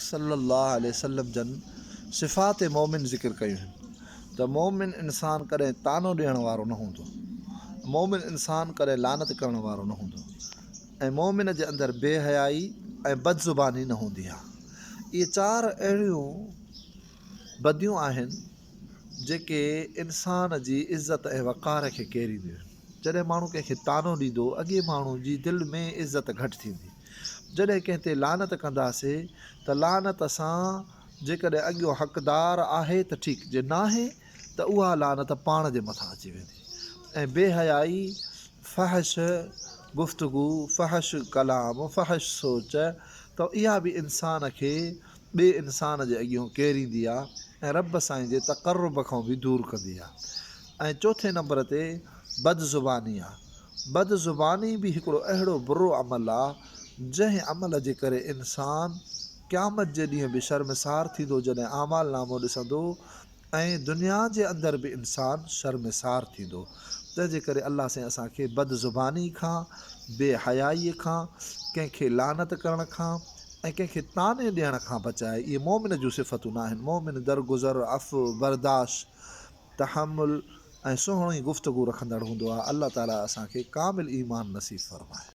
सल्लल्लाहु अलैहि वसल्लम जन सिफ़ात मोमिन ज़िक्र कयूं आहिनि त मोमिन इंसान कॾहिं तानो ॾियण वारो न हूंदो, मोमिन इंसान कॾहिं लानत करण वारो न हूंदो, ऐं मोमिन जे अंदरि बेहयाई ऐं बदज़ुबानी न हूंदी आहे। इहे चार अहिड़ियूं बदियूं आहिनि जेके इंसान जी इज़त ऐं वक़ार खे केरींदियूं आहिनि। जॾहिं माण्हू कंहिंखे तानो ॾींदो, अॻे माण्हू जी दिलि में इज़त घटि थींदी। जॾहिं कंहिं ते लानत कंदासीं त लानत सां जेकॾहिं अॻियो हक़दार आहे त ठीकु, जे नाहे त उहा लानत पाण जे मथां अची वेंदी। ऐं बेहयाई, फ़हश गुफ़्तगू, फ़हश कलाम, फ़हश सोच, त इहा बि इंसान खे ॿिए इंसान जे अॻियां केरींदी आहे ऐं रब साईं जे तक़र्रुब खां बि दूरि कंदी आहे। ऐं चोथे नंबर ते बदज़ुबानी आहे। बदज़ुबानी बि हिकिड़ो अहिड़ो बुरो अमल आहे जंहिं अमल जे करे इंसान क़यामत जे ॾींहुं बि शर्मिसार थींदो जॾहिं आमाल नामो ॾिसंदो, ऐं दुनिया जे अंदरि बि इंसान शर्मिसार थींदो। तंहिंजे करे अल्लाह साईं असांखे बदज़ुबानी खां, बेहयाईअ खां, कंहिंखे लानत करण खां ऐं कंहिंखे ताने ॾियण खां बचाए। इहे मोमिन जूं सिफ़तूं न आहिनि। मोमिन दरगुज़र, अफ़ु, बर्दाश्त, तहमुल ऐं सुहिणी गुफ़्तगू रखंदड़ हूंदो आहे। अल्लाह ताला असांखे कामिल ईमान नसीब फ़रमाए।